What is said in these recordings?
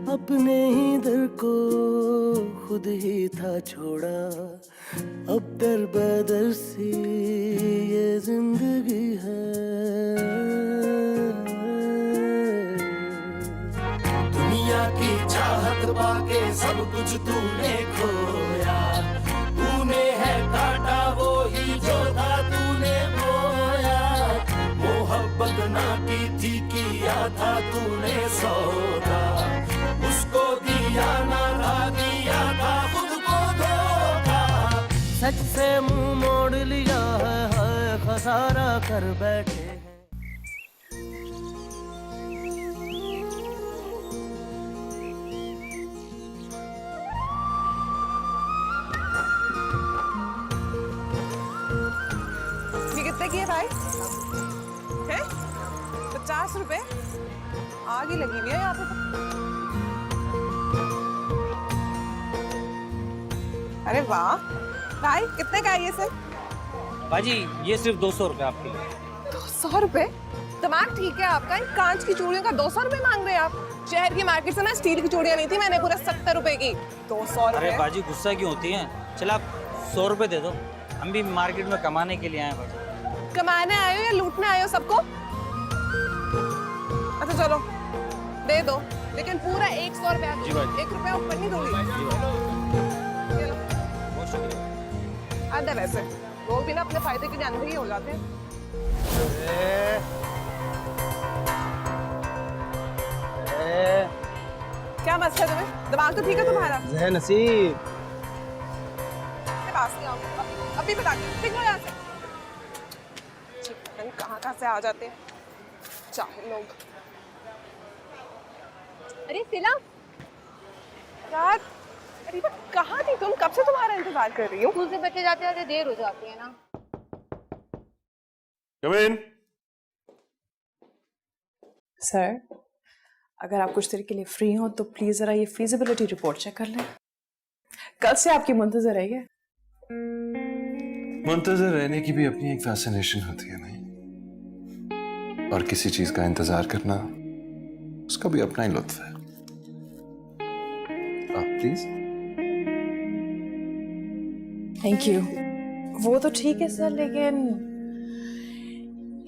अपने ही दर को खुद ही था छोड़ा, अब दर बदर सी ये जिंदगी है। दुनिया की चाहत पाके सब कुछ तूने खोया, तूने है काटा वो ही जो था तूने बोया। मोहब्बत ना की थी किया था तूने सौदा, उसको दिया ना था दिया था खुद को धोखा। सच से मुंह मोड़ लिया है, हाय खसारा कर बैठे। कितने की है भाई? है 50 रुपए? आग ही लगी हुई है यहाँ पे। अरे वाह भाई, कितने का है ये सब? बाजी ये सिर्फ 200 रुपए आपके लिए। 200 रुपए? दिमाग ठीक है आपका? इन कांच की चूड़ियों का 200 रुपए मांग रहे हैं आप? शहर की मार्केट से ना स्टील की चूड़ियां ली थी मैंने, पूरा 70 रुपए की। 200 रुपए? अरे बाजी गुस्सा क्यों होती है? चल आप 100 रुपए दे दो, हम भी मार्केट में कमाने के लिए आए हैं बाजी। कमाने आए हो या लूटने आए हो सबको? अच्छा चलो दे दो, लेकिन पूरा 100 रुपया दो। 1 रुपया ऊपर नहीं दूंगी। बहुत शुक्रिया। आधा वैसे लोग भी ना अपने फायदे के लिए अंधे ही हो जाते हैं। क्या मसला है तुम्हें? दिमाग तो ठीक है तुम्हारा? जह नसीब पास नहीं आओ, अभी बता निकलो यहाँ से। कहाँ से आ जाते हैं चाहे लोग। अरे सिला, यार अरे कहाँ थी तुम? कब से तुम्हारा इंतजार कर रही हूँ। स्कूल से बच्चे जाते जाते देर हो जाती है ना। Come in. सर, अगर आप कुछ देर के लिए फ्री हो तो प्लीज जरा ये फीजिबिलिटी रिपोर्ट चेक कर लें। कल से आपकी मुंतजर है। मुंतजर रहने की भी अपनी एक फैसिनेशन होती है नहीं, और किसी चीज का इंतजार करना उसका भी अपना ही लुत्फ है। प्लीज। Thank you. वो तो ठीक है सर, लेकिन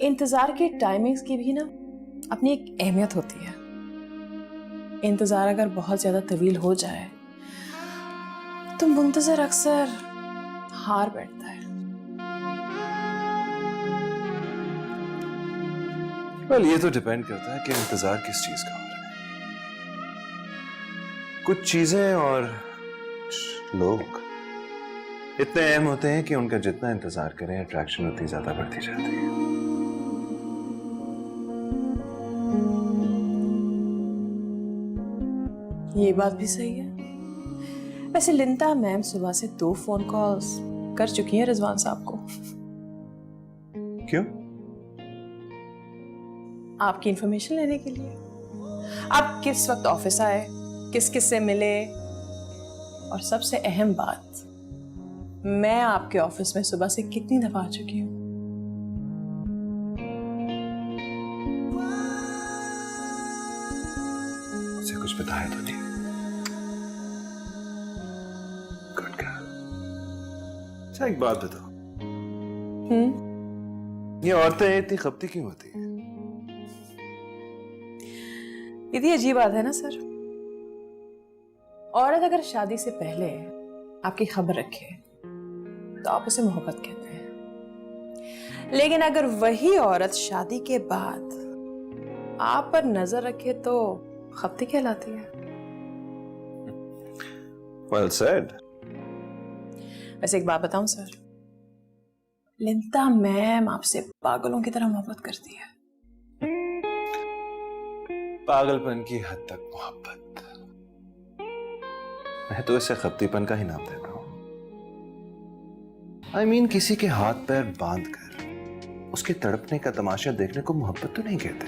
इंतजार की टाइमिंग्स की भी ना अपनी एक अहमियत होती है। इंतजार अगर बहुत ज्यादा तवील हो जाए तो मुंतजर अक्सर हार बैठता है। वेल, ये तो डिपेंड करता है कि इंतजार किस चीज का हो रहा है। कुछ चीजें और लोग इतने अहम होते हैं कि उनका जितना इंतजार करें अट्रैक्शन उतनी ज्यादा बढ़ती जाती है। ये बात भी सही है। वैसे लिंता मैम सुबह से 2 फोन कॉल्स कर चुकी हैं रिजवान साहब को। क्यों? आपकी इंफॉर्मेशन लेने के लिए। आप किस वक्त ऑफिस आए, किस किस से मिले, और सबसे अहम बात, मैं आपके ऑफिस में सुबह से कितनी दफा आ चुकी हूँ। मुझे कुछ बताया तो नहीं। Good girl. अच्छा एक बात बताओ, ये औरतें इतनी खपती क्यों होती हैं? इतनी अजीब बात है ना सर। औरत अगर शादी से पहले आपकी खबर रखे तो आप उसे मोहब्बत कहते हैं, लेकिन अगर वही औरत शादी के बाद आप पर नजर रखे तो खपती कहलाती है। Well said. वैसे एक बात बताऊं सर, लिंता मैम आपसे पागलों की तरह मोहब्बत करती है। पागलपन की हद तक मोहब्बत, मैं तो इसे खपतीपन का ही नाम देता हूं। I mean, किसी के हाथ पैर बांध कर उसके तड़पने का तमाशा देखने को मोहब्बत तो नहीं कहते,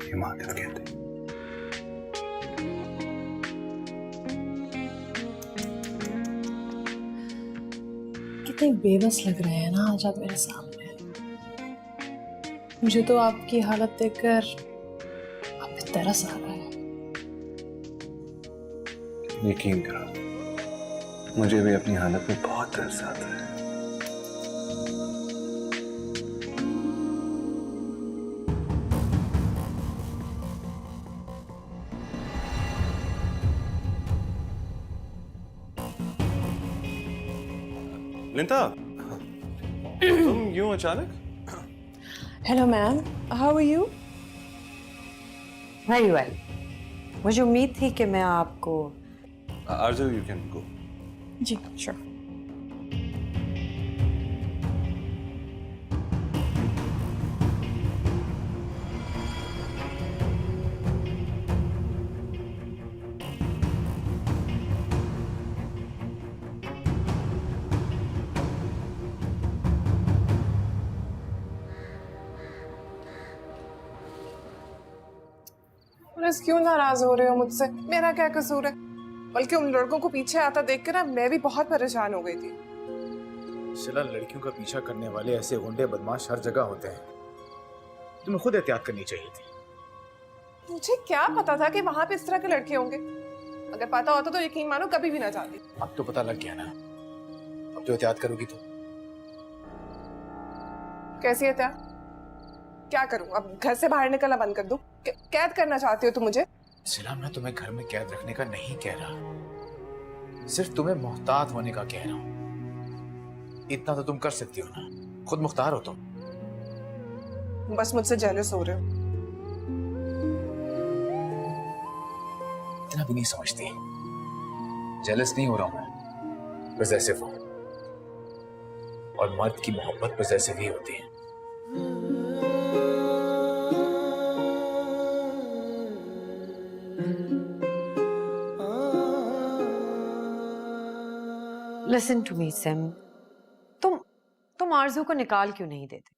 हिमाकत कहते। कितने बेबस लग रहे हैं ना आज आप मेरे सामने। मुझे तो आपकी हालत देखकर आप पे तरस आ रहा है। यकीन करो, मुझे भी अपनी हालत में बहुत तरस आता है। लिंता, तुम यूं अचानक? Hello ma'am, how are you? Very well. मुझे उम्मीद थी कि मैं आपको आरजू, यू कैन गो। जी श्योर। क्यों नाराज हो रहे हो मुझसे? मेरा क्या कसूर है? बल्कि उन लड़कों को पीछे आता देखकर ना मैं भी बहुत परेशान हो गई थी। शिला, लड़कियों का पीछा करने वाले ऐसे गुंडे बदमाश हर जगह होते हैं। तुम्हें खुद एहतियात करनी चाहिए थी। मुझे क्या पता था कि वहां पे इस तरह के लड़के होंगे? अगर पता होता तो यकीन मानो कभी भी ना जाती। अब तो पता लग गया ना, अब तो एहतियात करोगी तो। कैसी एहतियात? क्या करूं? अब घर से बाहर निकलना बंद कर दूं? कैद करना चाहती हो तुम मुझे? शिला, मैं तुम्हें घर में कैद रखने का नहीं कह रहा, सिर्फ तुम्हें मोहतात होने का कह रहा हूं। इतना तो तुम कर सकती हो ना, खुद मुख्तार हो तुम। बस मुझसे जेलस हो रहे हो। इतना भी नहीं समझती। जेलस नहीं हो रहा हूं मैं, पॉसेसिव हूं। और मर्द की मोहब्बत पॉसेसिव ही होती है। लिसन टू मी सिम, तुम आरजू को निकाल क्यों नहीं देते?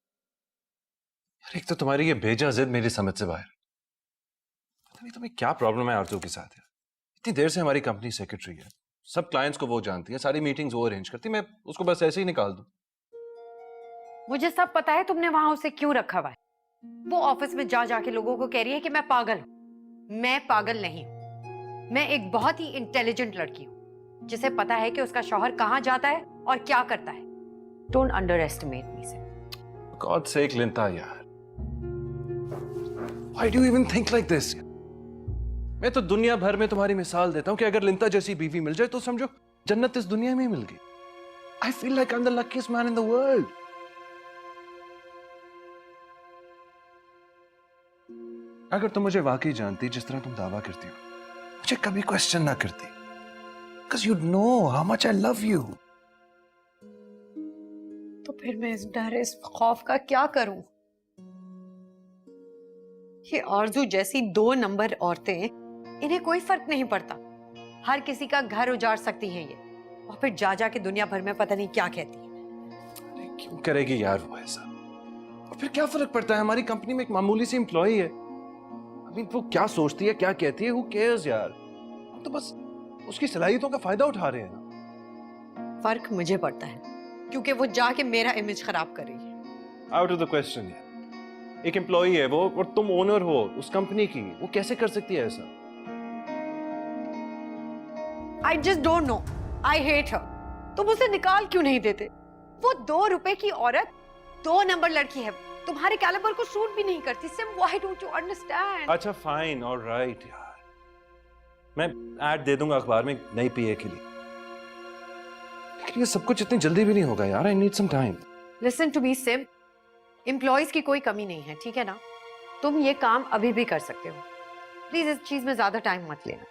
यार, एक तो तुम्हारी ये बेजा जिद मेरी समझ से बाहर। पता नहीं तुम्हें क्या प्रॉब्लम है आरजू के साथ यार। इतनी देर से हमारी कंपनी सेक्रेटरी है, सब क्लाइंट्स को वो जानती है, सारी मीटिंग्स वो अरेंज करती है, मैं उसको बस ऐसे ही निकाल दूं? मुझे सब पता है तुमने वहां उसे क्यों रखा हुआ है। वो ऑफिस में जा जाके लोगों को कह रही है कि मैं पागल हूं। मैं पागल नहीं हूं। मैं एक बहुत ही इंटेलिजेंट लड़की हूं जिसे पता है कि उसका शौहर कहां जाता है और क्या करता है। Don't underestimate me Sim. God sake लिंता यार, why do you even think like this? मैं तो दुनिया भर में तुम्हारी मिसाल देता हूं कि अगर लिंता जैसी बीवी मिल जाए तो समझो जन्नत इस दुनिया में ही मिल गई। I feel like I am the luckiest man in the world. अगर तुम मुझे वाकई जानती जिस तरह तुम दावा करती हो, मुझे कभी क्वेश्चन ना करती, because you know how much I love you. तो फिर मैं इस डर, इस खौफ का क्या करूं? ये आरजू जैसी 2 नंबर औरतें, इन्हें कोई फर्क नहीं पड़ता। हर किसी का घर उजाड़ सकती हैं ये, और फिर जा जा के दुनिया भर में पता नहीं क्या कहती है। अरे क्यों करेगी यार वो ऐसा? और फिर क्या फर्क पड़ता है? हमारी कंपनी में एक मामूली सी एम्प्लॉई है। अभी वो क्या सोचती है, क्या कहती है, who cares यार? हम तो बस उसकी सलाहियतों का फायदा उठा रहे हैं ना। फर्क मुझे पड़ता है क्योंकि वो जाके मेरा इमेज खराब कर रही है। आउट ऑफ द क्वेश्चन है। एक एम्प्लॉई है वो, और तुम ओनर हो उस कंपनी की, वो कैसे कर सकती है ऐसा? I just don't know. I hate her. तुम उसे निकाल क्यों नहीं देते? वो 2 रुपए की औरत, 2 नंबर लड़की है, तुम्हारे कैलिबर को सूट भी नहीं करती। SIM, why don't you understand? अच्छा फाइन, ऑलराइट यार, मैं ऐड दे दूंगा अखबार में नई पीए के लिए, लेकिन ये सब कुछ इतनी जल्दी भी नहीं होगा यार। I need some time. Listen to me, सिम। एम्प्लॉयज की कोई कमी नहीं है, ठीक है ना? तुम ये काम अभी भी कर सकते हो। प्लीज इस चीज में ज्यादा टाइम मत लेना।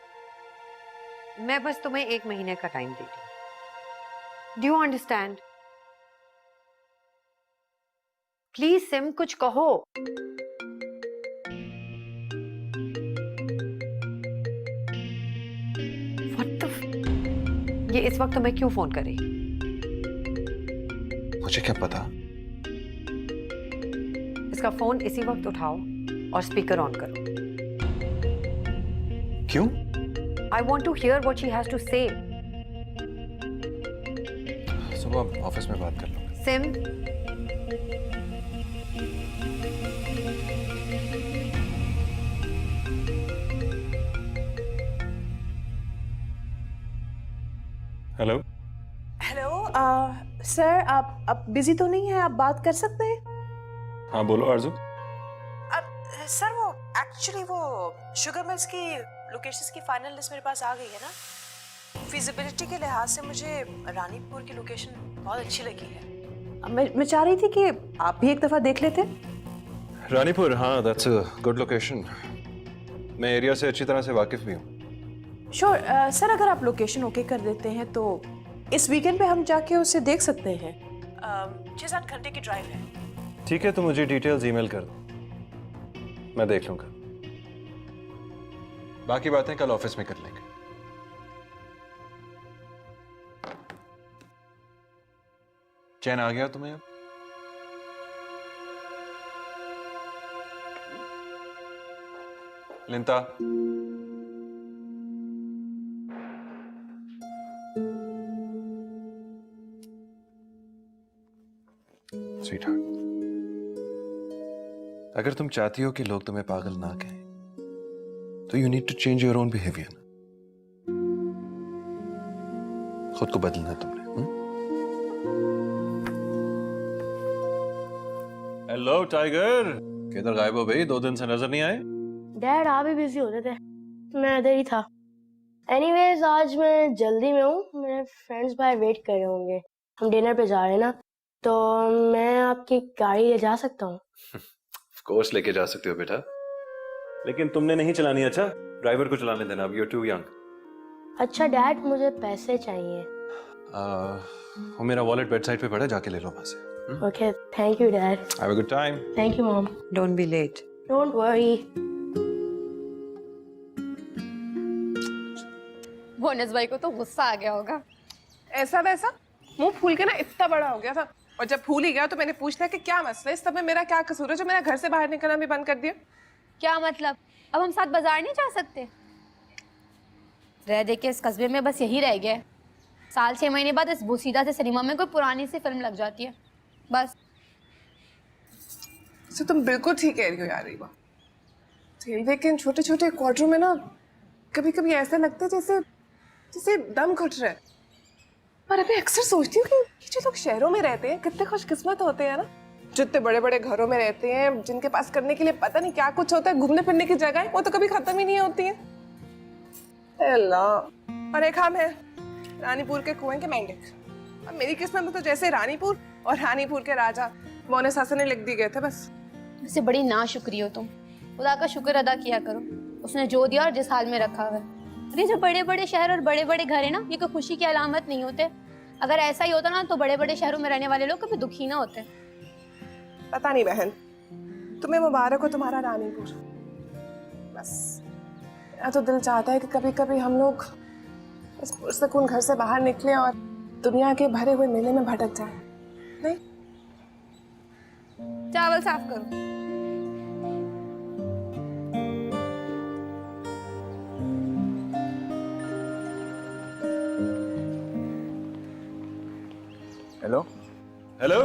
मैं बस तुम्हें 1 महीने का टाइम देती हूँ। Do you understand? Please SIM, कुछ कहो। ये इस वक्त तुम्हें क्यों फोन कर रही? मुझे क्या पता? इसका फोन इसी वक्त उठाओ और स्पीकर ऑन करो। क्यों? I want to hear what she has to say. सुबह ऑफिस में बात कर लो। सिम, हेलो। हेलो सर, आप बिजी तो नहीं हैं? आप बात कर सकते हैं? हाँ बोलो आरजू। सर वो एक्चुअली वो शुगर मिल्स की लोकेशंस की फाइनल लिस्ट मेरे पास आ गई है ना। फिजिबिलिटी के लिहाज से मुझे रानीपुर की लोकेशन बहुत अच्छी लगी है। अब मैं चाह रही थी कि आप भी एक दफ़ा देख लेते। रानीपुर, हाँ दैट्स अ गुड लोकेशन। मैं एरिया से अच्छी तरह से वाकिफ भी हूँ। श्योर सर, अगर आप लोकेशन ओके कर देते हैं तो इस वीकेंड पे हम जाके उसे देख सकते हैं। 6-7 घंटे की ड्राइव है। ठीक है, तो मुझे डिटेल्स ईमेल कर दो, मैं देख लूंगा। बाकी बातें कल ऑफिस में कर लेंगे। चैन आ गया तुम्हें अब? लिंता, स्वीटहार्ट, अगर तुम चाहती हो कि लोग तुम्हें पागल ना कहें तो you need to change your own behaviour. खुद को बदलना है तुमने। हेलो टाइगर, किधर गायब हो भाई? 2 दिन से नजर नहीं आए। डैड आप भी बिजी होते थे, मैं इधर ही था। एनीवेज आज मैं जल्दी में हूँ, मेरे फ्रेंड्स बाहर वेट कर रहे होंगे, हम डिनर पे जा रहे हैं ना, तो मैं आपकी गाड़ी ले जा सकता हूँ? ऑफ कोर्स लेके जा सकते हो बेटा, लेकिन तुमने नहीं चलानी। अच्छा, ड्राइवर को चलाने देना, अब यू आर टू यंग। अच्छा डैड, मुझे पैसे चाहिए। वो मेरा वॉलेट बेड साइड पे पड़ा है, जाके ले लो वहां से। Okay, thank you dad. Have a good time. Thank you mom. Don't be late. Don't worry. Bonus भाई को तो गुस्सा आ गया होगा। ऐसा वैसा मुंह फूल के ना इतना बड़ा हो गया था, और जब फूल ही गया तो मैंने पूछ लिया कि क्या मसला है, इस सब में मेरा क्या कसूर है जो मेरा घर से बाहर निकलना भी बंद कर दिया। क्या मतलब? अब हम साथ बाजार नहीं जा सकते? रह दे के इस कस्बे में बस यही रह गया है। साल 6 महीने बाद इस बोसीदा से सिनेमा में कोई पुरानी सी फिल्म लग जाती है बस। तो तुम बिल्कुल ठीक कह रही हो यार रीवा। रेलवे के इन छोटे छोटे क्वार्टरों में ना कभी कभी ऐसा लगता है जैसे जैसे दम घुट रहा है। पर अभी अक्सर सोचती हूँ कि ये जो लोग शहरों में रहते हैं कितने खुशकिस्मत होते हैं ना, जितने बड़े बड़े घरों में रहते हैं, जिनके पास करने के लिए पता नहीं क्या कुछ होता है, घूमने फिरने की जगह वो तो कभी खत्म ही नहीं होती है। अल्लाह। और एक हम है रानीपुर के कुएं के मेंढक। अब मेरी किस्मत में तो जैसे रानीपुर और रानीपुर के राजा मोने सासा ने लिख दी गए थे बस। उससे बड़ी नाशुक्री हो तुम। खुदा का शुक्र अदा किया करो, उसने जो दिया और जिस हाल में रखा है। ये जो बड़े बड़े शहर और बड़े बड़े घर है ना, ये कोई खुशी की अलामत नहीं होते। अगर ऐसा ही होता ना तो बड़े बड़े शहरों में रहने वाले लोग कभी दुखी ना होते। पता नहीं बहन, तुम्हें मुबारक हो तुम्हारा रानीपुर। बस मेरा तो दिल चाहता है कि कभी कभी हम लोग इस पुरसकून घर से बाहर निकले और दुनिया के भरे हुए मेले में भटक जाए। नहीं, चावल साफ करो। हेलो हेलो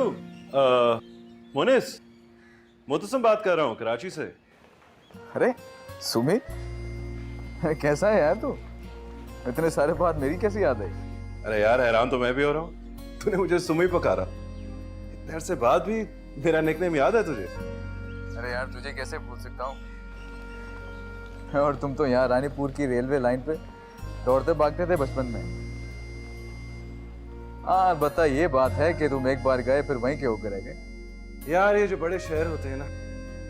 मोनिस, मुतसम बात कर रहा हूँ कराची से। अरे सुमित, कैसा है यार तू? इतने सारे बाद मेरी कैसी याद आई? अरे यार हैरान तो मैं भी हो रहा हूँ, तूने मुझे सुमी पुकारा। इतने अरसे बाद भी मेरा निकनेम याद है तुझे? अरे यार तुझे कैसे भूल सकता हूँ? और तुम तो यहाँ रानीपुर की रेलवे लाइन पे दौड़ते भागते थे बचपन में। हाँ बता, ये बात है कि तुम एक बार गए फिर वहीं के होकर रह गए। यार ये जो बड़े शहर होते हैं ना,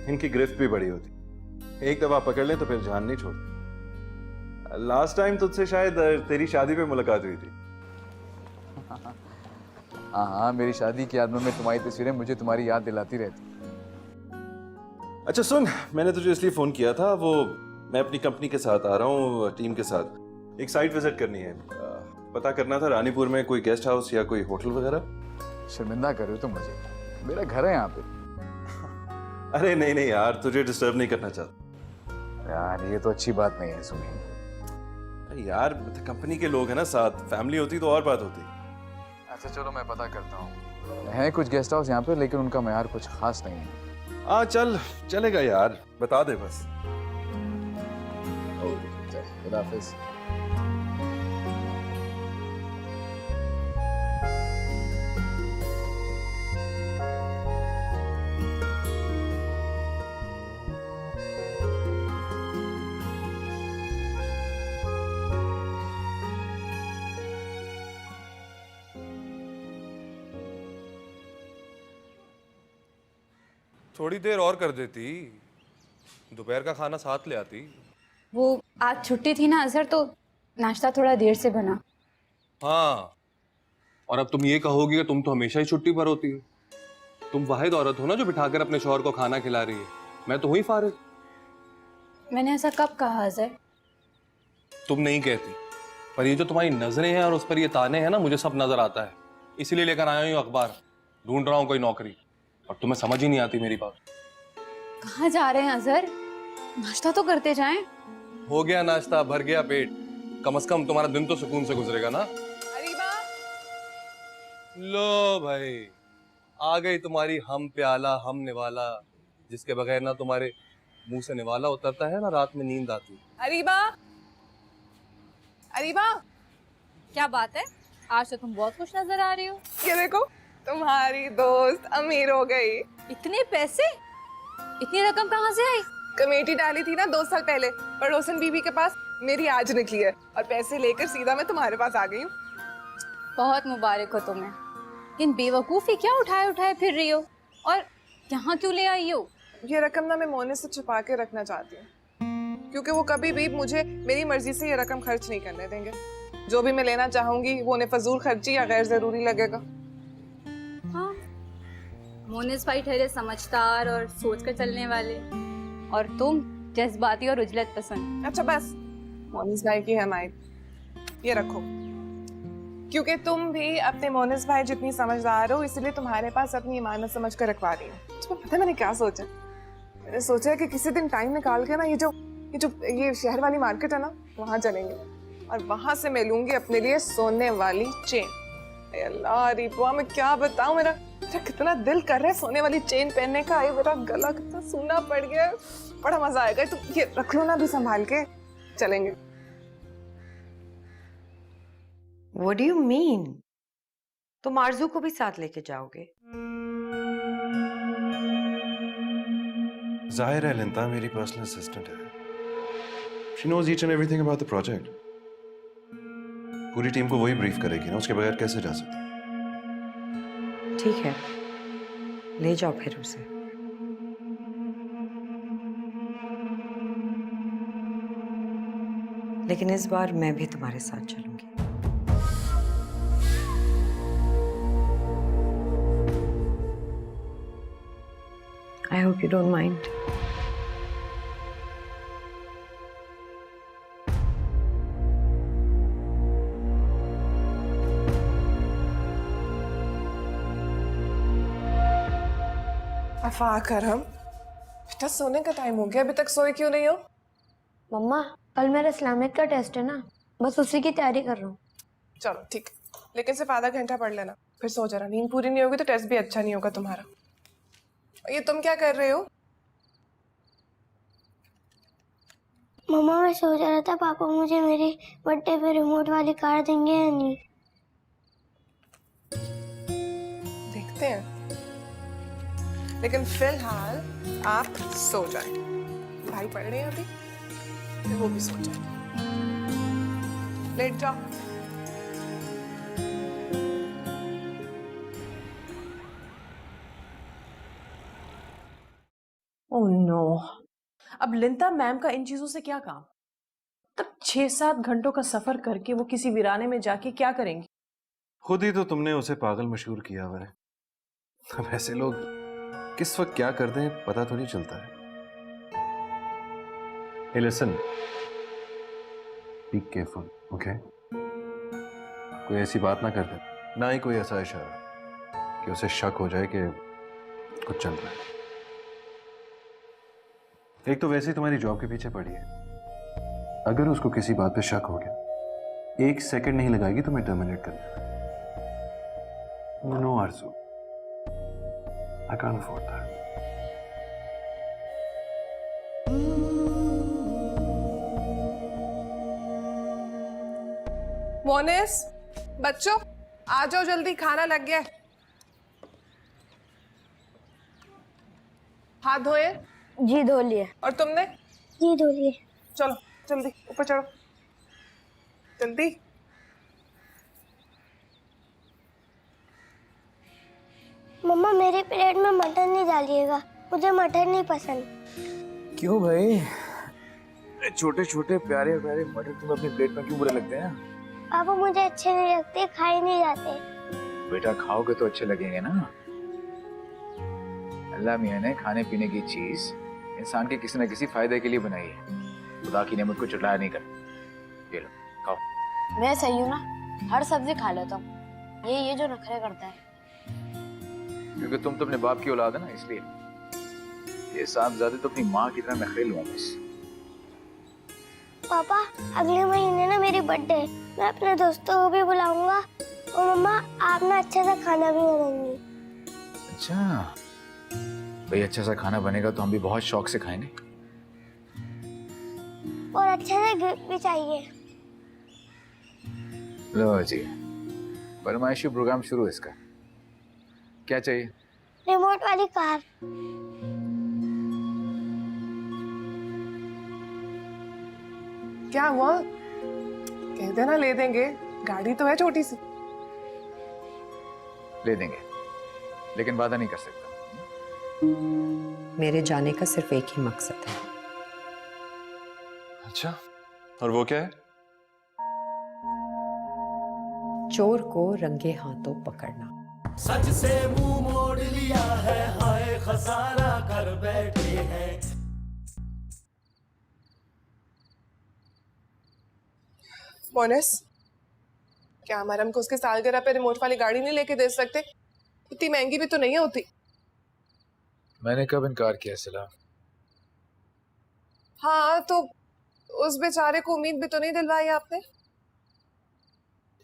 इनकी गिरफ्त भी बड़ी होती। एक दफा पकड़ लें तो फिर जान नहीं छोड़ती। लास्ट टाइम तुझसे शायद तेरी शादी पे मुलाकात हुई थी। हाँ हाँ, मेरी शादी की यादों में तुम्हारी तस्वीरें मुझे तुम्हारी याद दिलाती रहती। अच्छा सुन, मैंने तुझे इसलिए फोन किया था, वो मैं अपनी कंपनी के साथ आ रहा हूँ, टीम के साथ एक साइट विजिट करनी है। पता करना था रानीपुर में कोई गेस्ट हाउस या कोई होटल वगैरह। शर्मिंदा कर रहे हो तुम मुझे, मेरा घर है यहाँ पे। अरे नहीं नहीं यार, तुझे डिस्टर्ब नहीं करना चाहता यार। ये तो अच्छी बात नहीं है सुमी। अरे यार कंपनी के लोग हैं ना साथ, फैमिली होती तो और बात होती। अच्छा चलो मैं पता करता हूँ। हैं कुछ गेस्ट हाउस यहाँ पे, लेकिन उनका मयार कुछ खास नहीं है। हाँ चल चलेगा यार, बता दे बस। खुदा हाफिज। थोड़ी देर और कर देती, दोपहर का खाना साथ ले आती। वो आज छुट्टी थी ना अजहर, तो नाश्ता थोड़ा देर से बना। हाँ, और अब तुम ये कहोगी कि तुम तो हमेशा ही छुट्टी पर होती हो। तुम वाहिद औरत हो ना जो बिठाकर अपने शौहर को खाना खिला रही है। मैं तो हुई फारिग। मैंने ऐसा कब कहा अजहर? तुम नहीं कहती, पर ये जो तुम्हारी नजरें हैं और उस पर ये ताने हैं ना, मुझे सब नजर आता है। इसीलिए लेकर आया हूँ अखबार, ढूंढ रहा हूँ कोई नौकरी, और तुम्हें समझ ही नहीं आती मेरी बात। कहाँ जा रहे हैं अजहर? नाश्ता तो करते जाएं। हो गया नाश्ता, भर गया पेट, कम से कम तुम्हारा दिन तो सुकून से गुजरेगा ना। लो भाई, आ गई तुम्हारी हम प्याला हम निवाला, जिसके बगैर ना तुम्हारे मुंह से निवाला उतरता है ना रात में नींद आती। अरीबा, अरीबा, क्या बात है? आज तो तुम बहुत खुश नजर आ रही हो। ये देखो तुम्हारी दोस्त अमीर हो गई। इतने पैसे? इतनी रकम कहाँ से आई? कमेटी डाली थी ना 2 साल पहले पड़ोसन बीबी के पास, मेरी आज निकली है और पैसे लेकर सीधा मैं तुम्हारे पास आ गई हूँ। बहुत मुबारक हो तुम्हें। इन बेवकूफी क्या उठाए उठाए फिर रही हो, और यहाँ क्यों ले आई हो? ये रकम ना मैं मोने से छुपा के रखना चाहती हूँ, क्योंकि वो कभी भी मुझे मेरी मर्जी से ये रकम खर्च नहीं करने देंगे। जो भी मैं लेना चाहूंगी वो उन्हें फजूल खर्ची या गैर जरूरी लगेगा। हाँ, मोनिस भाई ठहरे समझदार और सोच कर चलने वाले, और तुम जज्बाती और उजलत पसंद। अच्छा बस, मोनिस भाई की हमायत ये रखो, क्योंकि तुम भी अपने मोनिस भाई जितनी समझदार हो, इसलिए तुम्हारे पास अपनी इमानत समझ कर रखवा रही हूँ। तुम्हें पता है मैंने क्या सोचा? मैंने सोचा है कि किसी दिन टाइम निकाल के ना ये शहर वाली मार्केट है ना, वहाँ चलेंगे और वहां से मैं लूंगी अपने लिए सोने वाली चेन। अल्लाह रिबुआ, मैं क्या बताऊं, मेरा कितना दिल कर रहा है सोने वाली चेन पहनने का। ये मेरा गला कितना सूना पड़ गया है, बड़ा मजा आएगा। तुम ये रख लो ना भी संभाल के, चलेंगे। What do you mean? तुम आरजू को भी साथ लेके जाओगे? जाहिर है लिंता मेरी पर्सनल असिस्टेंट है। She knows each and everything about the project. पूरी टीम को वही ब्रीफ करेगी ना, उसके बगैर कैसे जा सकते? ठीक है, ले जाओ फिर उसे। लेकिन इस बार मैं भी तुम्हारे साथ चलूंगी। I hope you don't mind. अफाकर, हम बेटा सोने का टाइम हो गया, अभी तक सोए क्यों नहीं हो? मम्मा कल मेरा इस्लामिक का टेस्ट है ना, बस उसी की तैयारी कर रहा हूँ। चलो ठीक, लेकिन सिर्फ आधा घंटा पढ़ लेना, फिर सो जाना। नींद पूरी नहीं होगी तो टेस्ट भी अच्छा नहीं होगा तुम्हारा। ये तुम क्या कर रहे हो? मम्मा मैं सोच रहा था पापा मुझे मेरी बर्थडे पे रिमोट वाली कार देंगे या नहीं। देखते हैं, लेकिन फिलहाल आप सो जाएं। भाई पढ़ रहे हैं अभी, तो वो भी सो जाए। लेट जाओ। ओह नो, अब लिंता मैम का इन चीजों से क्या काम? तब 6-7 घंटों का सफर करके वो किसी वीराने में जाके क्या करेंगी? खुद ही तो तुमने उसे पागल मशहूर किया हुआ है। अब ऐसे लोग किस वक्त क्या करते हैं पता थोड़ी चलता है। Hey, listen. Be careful, okay? कोई ऐसी बात ना कर दे, ना ही कोई ऐसा इशारा कि उसे शक हो जाए कि कुछ चल रहा है। एक तो वैसे ही तुम्हारी जॉब के पीछे पड़ी है, अगर उसको किसी बात पे शक हो गया, 1 सेकंड नहीं लगाएगी तुम्हें टर्मिनेट करने में। No Aarzoo, I can't afford that. Monis, बच्चों आ जाओ जल्दी, खाना लग गया। हाथ धोए? जी धो लिए। और तुमने? जी धो लिए। चलो जल्दी ऊपर चढ़ो, जल्दी। मम्मा मेरे प्लेट में मटन नहीं डालिएगा, मुझे मटर नहीं पसंद। क्यों भाई? छोटे छोटे प्यारे प्यारे मटर तुम्हें अपनी प्लेट में क्यों बुरे लगते हैं? पापा मुझे अच्छे नहीं लगते, खाए नहीं जाते। बेटा खाओगे तो अच्छे लगेंगे ना। अल्लाह मियां ने खाने पीने की चीज इंसान के किसी न किसी फायदे के लिए बनाई है। खुदा की नेमत को चुटलाया नहीं कर। ये लो खाओ। मैं सही हूँ ना, हर सब्जी खा लेता हूँ। ये जो नखरे करता है। क्योंकि तुम तो अपने बाप की औलाद है ना, इसलिए। ये साहबजादे तो अपनी माँ की तरह नखरे लुआ बस। पापा अगले महीने ना मेरी बर्थडे, मैं अपने दोस्तों को भी बुलाऊंगा और मम्मा आप ना अच्छा सा खाना भी बनाएंगी। अच्छा भाई, अच्छा सा खाना बनेगा तो हम भी बहुत शौक से खाएंगे। और अच्छे से गिफ्ट भी चाहिए। लो जी, फरमाइशी प्रोग्राम शुरू है इसका। क्या चाहिए? रिमोट वाली कार। क्या हुआ? कह देना ले देंगे, गाड़ी तो है छोटी सी। ले देंगे, लेकिन वादा नहीं कर सकता। मेरे जाने का सिर्फ एक ही मकसद है। अच्छा, और वो क्या है? चोर को रंगे हाथों पकड़ना। सच से मुंह मोड़ लिया है, हाय खसारा कर बैठे हैं। मोनेस, क्या हमारे हमको उसके सालगिरह पे रिमोट वाली गाड़ी नहीं लेके दे सकते? इतनी महंगी भी तो नहीं होती। मैंने कब इनकार किया सिला? हाँ तो उस बेचारे को उम्मीद भी तो नहीं दिलवाई आपने।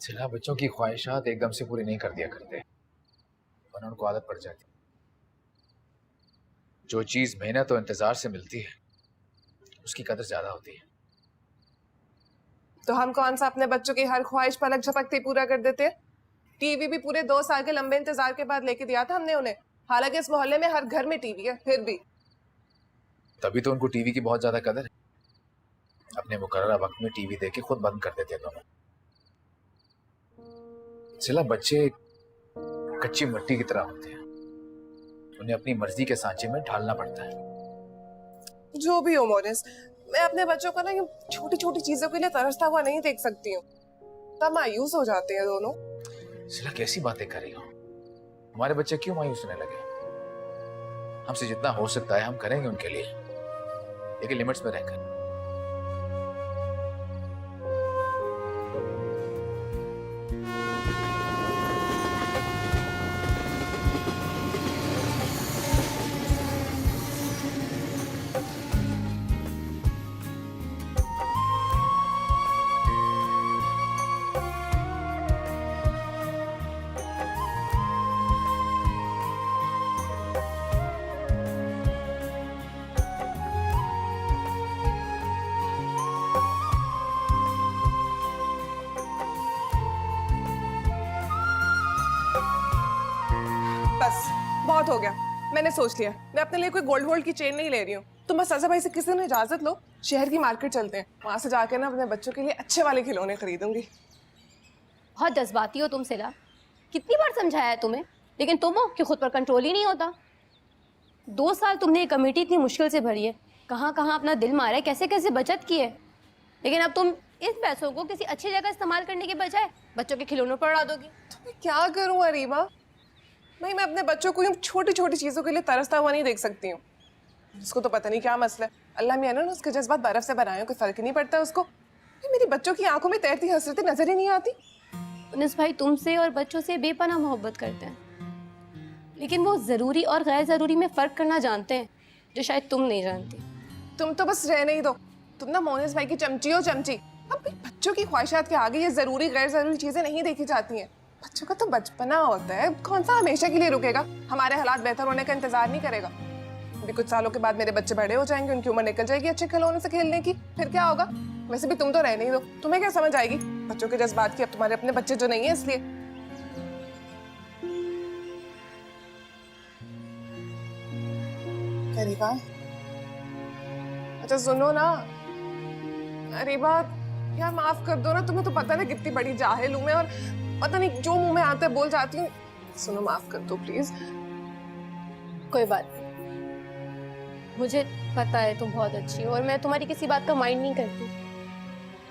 सिला, बच्चों की ख्वाहिशात एकदम से पूरी नहीं कर दिया करते, वरना उनको आदत पड़ जाती। जो चीज मेहनत और इंतजार से मिलती है उसकी कदर ज्यादा होती है। तो हम कौन सा अपने बच्चों की हर ख्वाहिश पलक झपकते पूरा कर देते? टीवी भी पूरे 2 साल के लंबे इंतजार के बाद लेके दिया था हमने उन्हें। हालांकि इस मोहल्ले में हर घर में टीवी है, फिर भी। तभी तो उनको टीवी की बहुत ज्यादा कदर है। अपने मुकर्ररा वक्त में टीवी देख के खुद बंद कर देते हैं दोनों। सिला, बच्चे कच्ची मिट्टी की तरह होते हैं, उन्हें अपनी मर्जी के सांचे में ढालना पड़ता है। जो भी हो मोनिस, मैं अपने बच्चों को ना ये छोटी छोटी चीजों के लिए तरसता हुआ नहीं देख सकती हूँ। तब मायूस हो जाते हैं दोनों। सिला, कैसी बातें कर रही हो? हमारे बच्चे क्यों मायूस होने लगे? हमसे जितना हो सकता है हम करेंगे उनके लिए, लेकिन लिमिट्स में रहकर। बस बहुत हो गया, मैंने सोच लिया। मैं अपने लिए कोई गोल्ड की चेन नहीं ले रही हूँ। तुम बस सजा भाई से किसी ने इजाजत लो, शहर की मार्केट चलते हैं, वहां से जाकर ना अपने बच्चों के लिए अच्छे वाले खिलौने खरीदूंगी। बहुत जज्बाती हो तुम सिला। कितनी बार समझाया है तुम्हें, लेकिन तुम हो कि खुद पर कंट्रोल ही नहीं होता। 2 साल तुमने ये कमेटी इतनी मुश्किल से भरी है, कहाँ कहाँ अपना दिल मारा है, कैसे कैसे बचत की है, लेकिन अब तुम इस पैसों को किसी अच्छी जगह इस्तेमाल करने के बजाय बच्चों के खिलौनों पर उड़ा दोगी। तो मैं क्या करूँ अरीबा? भाई मैं अपने बच्चों को यूँ छोटी छोटी चीजों के लिए तरसता हुआ नहीं देख सकती हूँ। उसको तो पता नहीं क्या मसला है। अल्लाह मियां ने उसके जज्बात बर्फ से बनाए, कोई फर्क ही नहीं पड़ता उसको। मेरी बच्चों की आंखों में तैरती हसरतें नजर ही नहीं आती। उनिस भाई तुमसे और बच्चों से बेपनाह मोहब्बत करते हैं, लेकिन वो ज़रूरी और गैर ज़रूरी में फ़र्क करना जानते हैं, जो शायद तुम नहीं जानती। तुम तो बस रहने ही दो। तुम ना मोनिस भाई की चमची हो चमची। अब बच्चों की ख्वाहिशात के आगे ये ज़रूरी गैर ज़रूरी चीज़ें नहीं देखी जाती हैं। बच्चों का तो बचपना होता है, कौन सा हमेशा के लिए रुकेगा? हमारे हालात बेहतर होने का इंतजार नहीं करेगा। अभी कुछ सालों के बाद मेरे बच्चे बड़े हो जाएंगे, उनकी उम्र निकल जाएगी अच्छे खिलौने से खेलने की, फिर क्या होगा? वैसे भी तुम तो रहने ही दो, तुम्हें क्या समझ आएगी बच्चों के जज्बात की? अब तुम्हारे अपने बच्चे जो नहीं है इसलिए। अरीबा, अच्छा सुनो ना। अरीबा यार माफ कर दो ना, तुम्हें तो पता ना कितनी बड़ी जाहिल हूं मैं, और पता नहीं जो मुंह में आता है बोल जाती हूँ। सुनो माफ कर दो प्लीज। कोई बात नहीं, मुझे पता है तुम बहुत अच्छी हो और मैं तुम्हारी किसी बात का माइंड नहीं करती,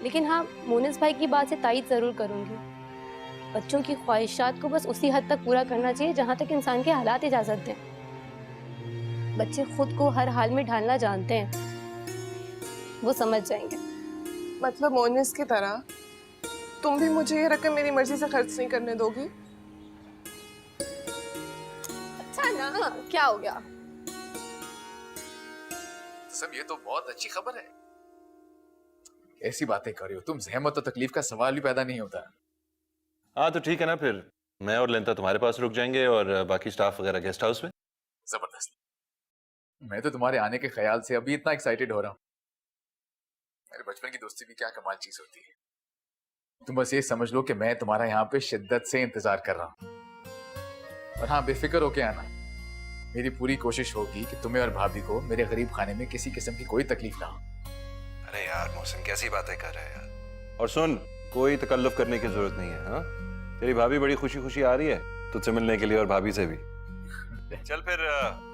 लेकिन हाँ, मोनिस भाई की बात से तायद जरूर करूंगी। बच्चों की ख्वाहिशात को बस उसी हद तक पूरा करना चाहिए जहां तक इंसान के हालात इजाजत दें। बच्चे खुद को हर हाल में ढालना जानते हैं, वो समझ जाएंगे। मतलब मोनिस की तरह तुम भी मुझे ये रकम मेरी मर्जी से खर्च नहीं करने दोगी? अच्छा ना, क्या हो गया? सब ये तो बहुत अच्छी खबर है। ऐसी बातें कर रही हो तुम, जहमत और तकलीफ का सवाल भी पैदा नहीं होता। हाँ तो ठीक है ना, फिर मैं और लेंता तुम्हारे पास रुक जाएंगे और बाकी स्टाफ वगैरह गेस्ट हाउस में। जबरदस्त। मैं तो तुम्हारे आने के ख्याल से अभी इतना एक्साइटेड हो रहा हूँ। मेरे बचपन की दोस्ती भी क्या कमाल चीज होती है। तुम बस ये समझ लो कि मैं तुम्हारा यहाँ पे शिद्दत से इंतजार कर रहा हूँ। और हाँ, बेफिक्र होके आना। मेरी पूरी कोशिश होगी कि तुम्हें और भाभी को मेरे गरीब खाने में किसी किस्म की कोई तकलीफ ना हो। अरे यार मोहसिन, कैसी बातें कर रहे हैं यार। और सुन, कोई तकल्लुफ करने की जरूरत नहीं है। हाँ, तेरी भाभी बड़ी खुशी खुशी आ रही है तुझसे मिलने के लिए और भाभी से भी। चल फिर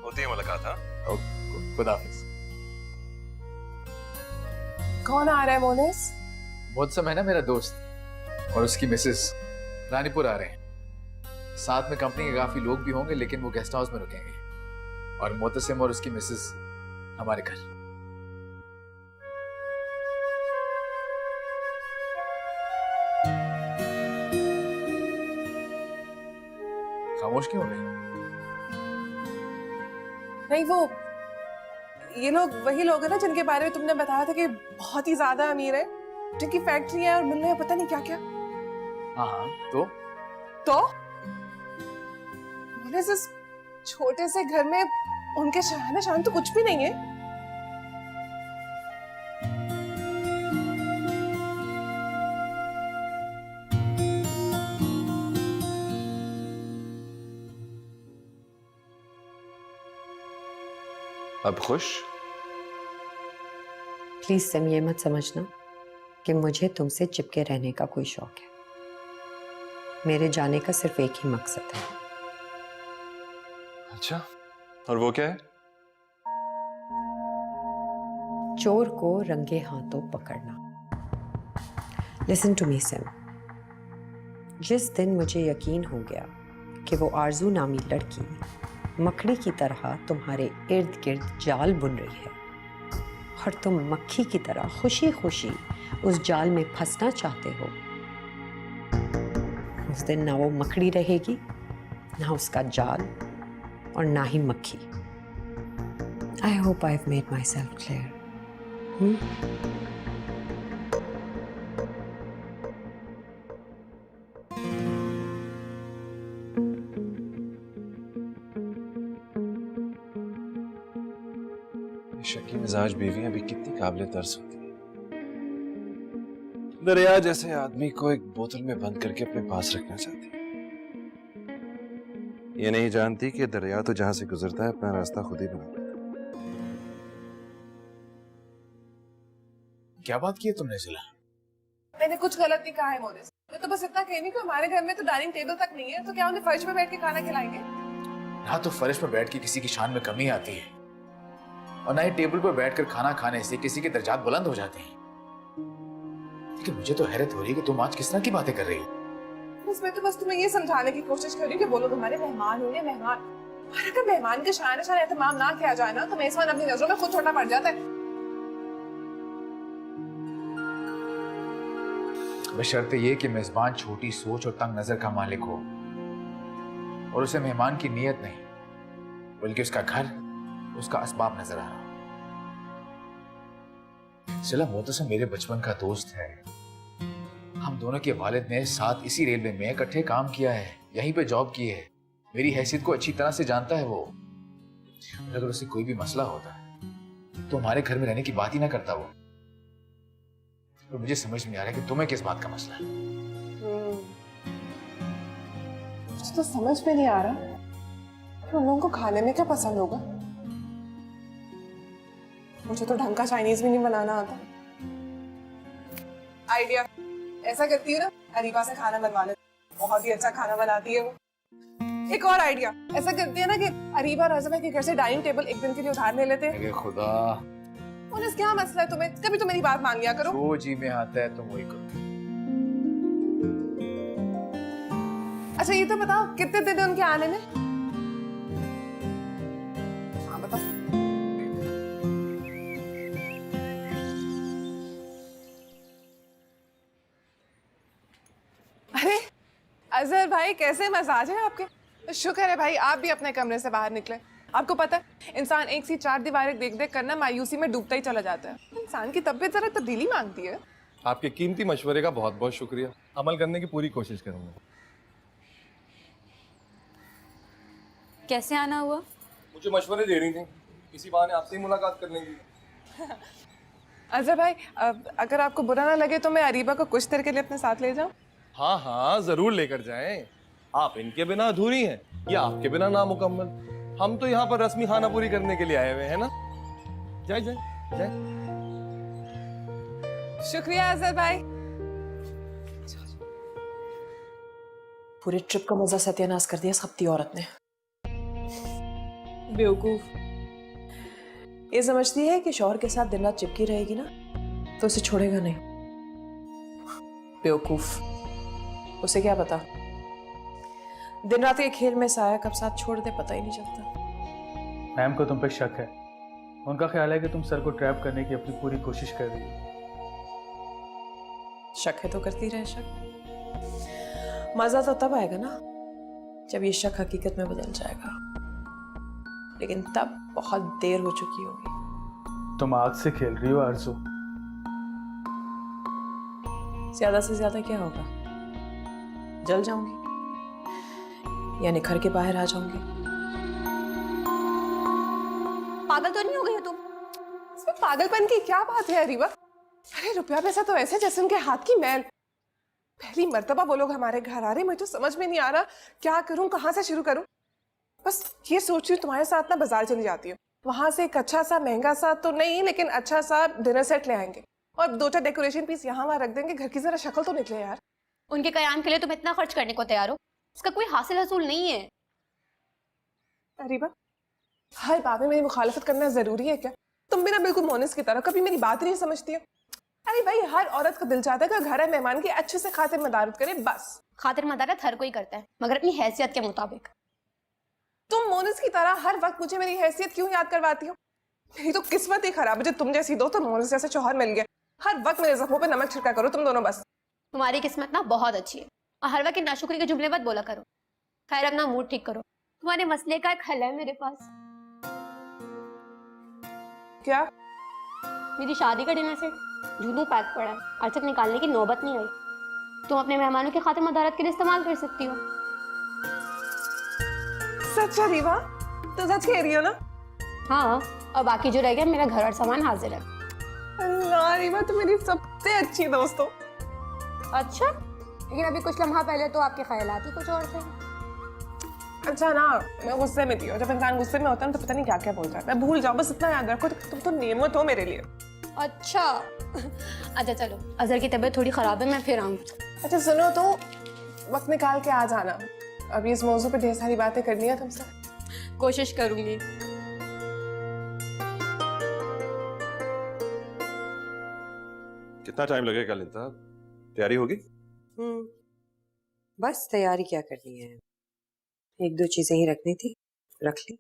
होती है मुलाकात। हाँ, खुदा हाफिज। कौन आ रहा है मोनिस? मौसम है ना मेरा दोस्त और उसकी मिसेस रानीपुर आ रहे हैं। साथ में कंपनी के काफी लोग भी होंगे, लेकिन वो गेस्ट हाउस में रुकेंगे। और मोतसिम और उसकी मिसेस हमारे घर। खामोश क्यों हो गई? नहीं, वो ये लोग वही लोग हैं ना जिनके बारे में तुमने बताया था कि बहुत ही ज्यादा अमीर है, जिनकी फैक्ट्री है और मिल रहे हैं पता नहीं क्या क्या। हाँ, तो मोनिस, इस छोटे से घर में उनके शहना शान तो कुछ भी नहीं है। अब खुश? प्लीज सम, ये मत समझना कि मुझे तुमसे चिपके रहने का कोई शौक है। मेरे जाने का सिर्फ एक ही मकसद है। अच्छा, और वो क्या है? चोर को रंगे हाथों पकड़ना। लिसन टू मी सिम, जिस दिन मुझे यकीन हो गया कि वो आरजू नामी लड़की मकड़ी की तरह तुम्हारे इर्द गिर्द जाल बुन रही है और तुम मक्खी की तरह खुशी खुशी उस जाल में फंसना चाहते हो, उस दिन ना वो मकड़ी रहेगी, ना उसका जाल, और ना ही मक्खी। I hope I have made my self clear. Shaky मिजाज बीवियां भी कितनी काबिले तरस होती है। दरिया जैसे आदमी को एक बोतल में बंद करके अपने पास रखना चाहती है। ये नहीं जानती कि दरिया तो जहां से गुजरता है अपना रास्ता खुद ही बना लेता है। क्या बात की है तुमने जिला? मैंने कुछ गलत नहीं कहा है मोनिस। मैं तो बस इतना कह रही कि हमारे घर में तो डाइनिंग टेबल तक नहीं है, तो क्या उन्हें फर्श पे बैठ के खाना खिलाएंगे? ना तो फर्श पर बैठ के किसी की शान में कमी आती है और ना ही टेबल पर बैठकर खाना खाने से किसी के दर्जात बुलंद हो जाते हैं। लेकिन मुझे तो हैरत हो रही है कि तुम आज किस तरह की बातें कर रही हो। मैं तो बस तुम्हें ये समझाने की कोशिश कर रही हूँ कि बोलो तुम्हारे मेहमान होंगे, मेहमान। और अगर मेहमान के शान शान एहतमाम ना किया जाए ना, तो मेजबान अपनी नजरों में खुद छोटा पड़ जाता है। बशर्ते ये कि मेजबान छोटी सोच और तंग नजर का मालिक हो और उसे मेहमान की नीयत नहीं बल्कि उसका घर, उसका असबाब नजर आ रहा। सिला मोतसम मेरे बचपन का दोस्त है। हम दोनों के वालिद ने साथ इसी रेलवे में इकट्ठे काम किया है, यहीं पे जॉब की है। मेरी हैसियत को अच्छी तरह से जानता है वो। और अगर उसे कोई भी मसला होता है तो हमारे घर में रहने की बात ही ना करता वो। तो मुझे समझ नहीं आ रहा कि तुम्हें किस बात का मसला है। मुझे तो समझ में नहीं आ रहा कि उन लोगों को खाने में क्या पसंद होगा। मुझे तो ढंग का चाइनीज भी नहीं बनाना आता। आइडिया, ऐसा करती है ना, अरीबा से खाना बनवा ले, बहुत ही अच्छा खाना बनाती है वो। एक और आइडिया, ऐसा करती है ना कि अरीबा और अजहर के घर से डाइनिंग टेबल एक दिन के लिए उधार ले लेते हैं। अरे खुदा, उन्हें क्या मसला है तुम्हें? कभी तो मेरी बात मान लिया करो। जो जी में आता है तुम वही करो। अच्छा ये तो बताओ कितने दिन है उनके आने में? हाँ बताओ। अरे अजहर भाई, कैसे मजाज है आपके? शुक्र है भाई आप भी अपने कमरे से बाहर निकले। आपको पता है इंसान एक सी चार दीवारें देख देख करना मायूसी में डूबता ही चला जाता है। इंसान की तबीयत जरा तब्दीली मांगती है। आपके कीमती मशवरे का बहुत बहुत शुक्रिया, अमल करने की पूरी कोशिश करूंगा। कैसे आना हुआ? मुझे मशवरे दे रही थी, इसी बहाने आपसे ही मुलाकात कर लेंगी। अजहर भाई अगर आपको बुरा ना लगे तो मैं अरीबा को कुछ देर के लिए अपने साथ ले जाऊं? हाँ हाँ जरूर लेकर जाएं। आप इनके बिना अधूरी हैं, या आपके बिना नामुकम्मल। हम तो यहाँ पर रस्मी खाना पूरी करने के लिए आए हुए हैं ना। जाए जाए जाए। शुक्रिया अजहर भाई। पूरे ट्रिप का मजा सत्यानाश कर दिया सबती औरत ने। बेवकूफ। ये समझती है कि शौहर के साथ दिन रात चिपकी रहेगी ना तो उसे छोड़ेगा नहीं। बेवकूफ। उसे क्या पता दिन रात के खेल में साया कब साथ छोड़ दे पता ही नहीं चलता। मैम को तुम पे शक है। उनका ख्याल है कि तुम सर को ट्रैप करने की अपनी पूरी कोशिश कर रही हो। शक है तो करती रहे शक। मजा तो तब आएगा ना जब ये शक हकीकत में बदल जाएगा, लेकिन तब बहुत देर हो चुकी होगी। तुम आग से खेल रही हो आरज़ू। ज्यादा से ज्यादा क्या होगा? जल जाऊंगी या निखर के बाहर आ जाऊंगी। पागल तो नहीं हो गई हो तुम? इसमें पागलपन की क्या बात है अरीबा? अरे रुपया पैसा तो ऐसे जैसे उनके हाथ की मैल। पहली मर्तबा वो लोग हमारे घर आ रहे, मुझे तो समझ में नहीं आ रहा क्या करूं, कहां से शुरू करूं। बस ये सोच रही हूँ तुम्हारे साथ ना बाजार चली जाती हूँ, वहां से एक अच्छा सा महंगा सा तो नहीं लेकिन अच्छा सा डिनर सेट ले आएंगे और 2-4 डेकोरेशन पीस यहाँ वहां रख देंगे। घर की जरा शक्ल तो निकले यार। उनके कयाम के लिए तुम इतना खर्च करने को तैयार हो, उसका कोई हासिल हसूल नहीं है। अरीबा हर बात में मेरी मुखालफत करना जरूरी है क्या? तुम भी ना बिल्कुल मोनिस की तरह कभी मेरी बात नहीं समझती हो। अरे भाई हर औरत का दिल चाहता है कि घर है मेहमान की अच्छे से खातिर मदारत करे बस। खातिर मदारत हर कोई करता है मगर अपनी हैसियत के मुताबिक। तुम मोनिस की तरह हर वक्त मुझे मेरी हैसियत क्यों याद करवाती हो? मेरी तो किस्मत ही खराब है जो तुम जैसी दोस्त और मोनिस जैसे शौहर मिल गए। हर वक्त मेरे जख्मों पे नमक छिड़का करो तुम दोनों बस। तुम्हारी किस्मत ना बहुत अच्छी है और हर वक्त नाशुक्री के जुमले मत बोला करो। खैर अपना मूड ठीक करो, तुम्हारे मसले का एक हल है मेरे पास। क्या? मेरी शादी का डिनर सेट जुनू पैक पड़ा है, आज तक निकालने की नौबत नहीं आई। तुम अपने मेहमानों की खातिर मदारत के लिए इस्तेमाल कर सकती हो। सच अरीबा? तो सच कह रही हो ना? हाँ, और बाकी जो रह गया मेरा घर और सामान हाजिर है। अल्लाह अरीबा तुम मेरी सबसे अच्छी दोस्त हो। अच्छा, लेकिन अभी कुछ लम्हा पहले तो आपके ख्यालात ही कुछ और थे। अच्छा ना, मैं गुस्से में थी और जब इंसान गुस्से में होता है तो पता नहीं क्या क्या बोलता है। मैं भूल जाऊँ, बस इतना याद रखो तुम तो नेमत हो मेरे लिए। अच्छा अच्छा चलो, अजहर की तबीयत थोड़ी खराब है, मैं फिर आऊँ। अच्छा सुनो तो वक्त निकाल के आ जाना, अभी इस मौजू पे ढेर सारी बातें करनी है तुमसे। कोशिश करूंगी। कितना टाइम लगेगा लिंदा? तैयारी होगी? बस तैयारी क्या करनी है, 1-2 चीजें ही रखनी थी, रख ली।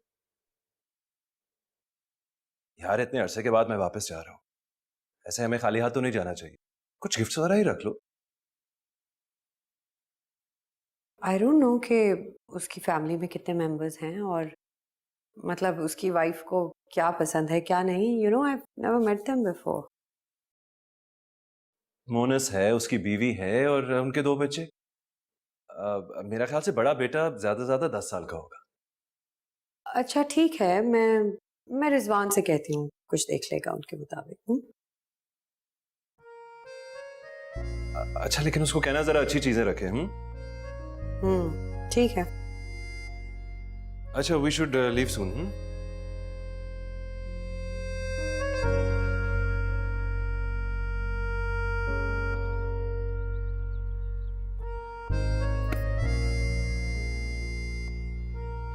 यार इतने अरसे के बाद मैं वापस जा रहा हूँ, ऐसे हमें खाली हाथ तो नहीं जाना चाहिए। कुछ गिफ्ट्स वगैरह ही रख लो। आई डोंट नो कि उसकी फैमिली में कितने मेंबर्स हैं और मतलब उसकी वाइफ को क्या पसंद है क्या नहीं। You know I have never met them before. मोनस है, उसकी बीवी है और उनके 2 बच्चे। मेरा ख्याल से बड़ा बेटा ज्यादा से ज्यादा 10 साल का होगा। अच्छा ठीक है, मैं रिजवान से कहती हूँ कुछ देख लेगा उनके मुताबिक। अच्छा लेकिन उसको कहना जरा अच्छी चीजें रखे। ठीक है। अच्छा वी शुड लीव सून।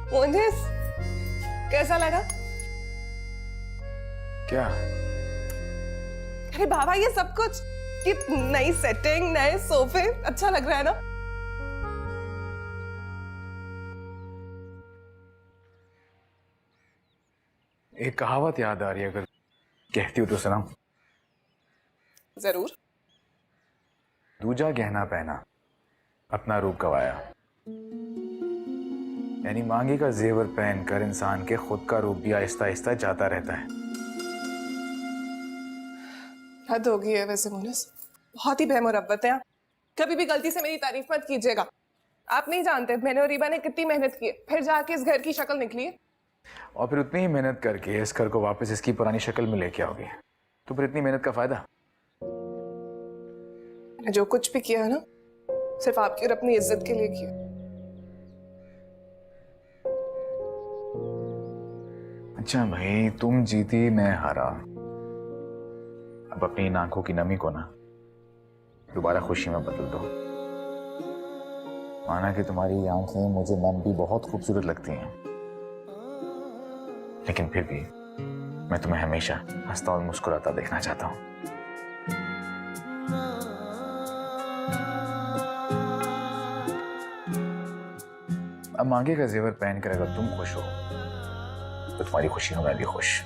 मोनिस कैसा लगा? क्या? अरे बाबा, ये सब कुछ, ये नई सेटिंग, नए सोफे, अच्छा लग रहा है ना? एक कहावत याद आ रही है, अगर कहती हो तो सुनाऊं? जरूर। दूजा गहना पहना, अपना रूप गवाया। यानी मांगे का जेवर पहनकर इंसान के खुद का रूप भी आहिस्ता आहिस्ता जाता रहता है। हद हो गई है वैसे मोनस, बहुत ही बेमुरब्बत है आप। कभी भी गलती से मेरी तारीफ मत कीजिएगा। आप नहीं जानते मैंने और रीबा ने कितनी मेहनत की है, फिर जाके इस घर की शक्ल निकली है। और फिर उतनी ही मेहनत करके इस घर को वापस इसकी पुरानी शक्ल में लेके आओगे, तो फिर इतनी मेहनत का फायदा? मैंने जो कुछ भी किया है ना, सिर्फ आपकी और अपनी इज्जत के लिए किया। अच्छा भाई, तुम जीती मैं हारा। अब अपनी इन आंखों की नमी को ना दोबारा खुशी में बदल दो। माना कि तुम्हारी आंखें मुझे नम भी बहुत खूबसूरत लगती हैं, लेकिन फिर भी मैं तुम्हें हमेशा हंसता और मुस्कुराता देखना चाहता हूं। अब मांगे का जेवर पहनकर अगर तुम खुश हो तो तुम्हारी खुशी में मैं भी खुश।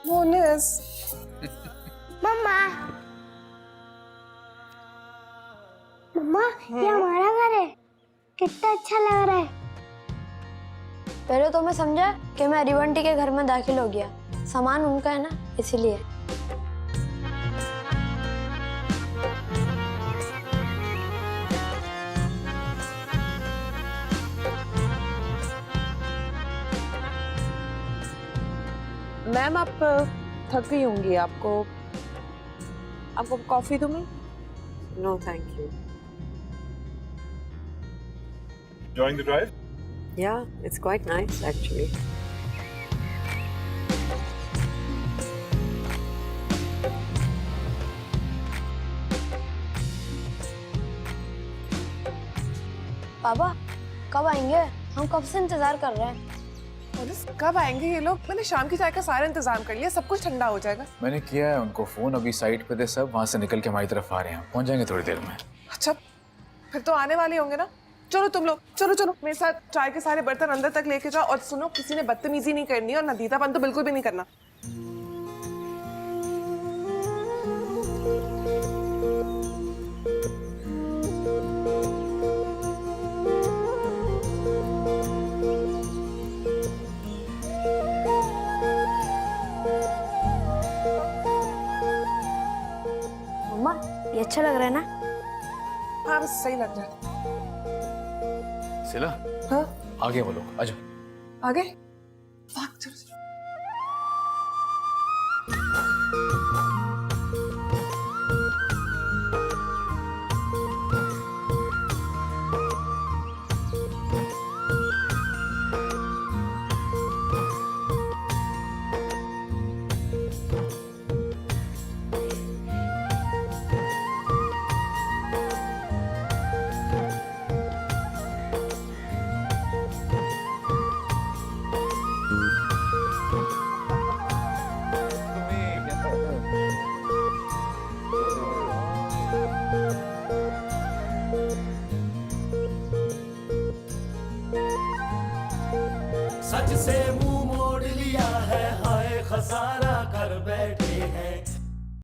मोनस, मम्मा, मम्मा, ये हमारा घर है। कितना अच्छा लग रहा है। पहले तो मैं समझा कि मैं रिवंटी के घर में दाखिल हो गया, सामान उनका है ना, इसीलिए। मैम आप थक गई होंगी, आपको कॉफी दूं मैं? No thank you. Enjoying the drive? Yeah, it's quite nice actually. पापा कब आएंगे? हम कब से इंतजार कर रहे हैं। मोनस, कब आएंगे ये लोग? मैंने शाम की चाय का सारा इंतजाम कर लिया, सब कुछ ठंडा हो जाएगा। मैंने किया है उनको फोन, अभी साइट पे थे सब, वहां से निकल के हमारी तरफ आ रहे हैं, पहुंच जाएंगे थोड़ी देर में। अच्छा, फिर तो आने वाले होंगे ना? चलो तुम लोग, चलो चलो मेरे साथ चाय के सारे बर्तन अंदर तक लेके जाओ। और सुनो, किसी ने बदतमीजी नहीं करनी और नदीतापन तो बिल्कुल भी नहीं करना। मम्मा, ये अच्छा लग रहा है ना? हाँ बस सही लग रहा है। सिला, हाँ आगे बोलो, आजा। आगे भाग, चलो चलो। सच से मुंह मोड़ लिया है, हाय खसारा कर बैठे।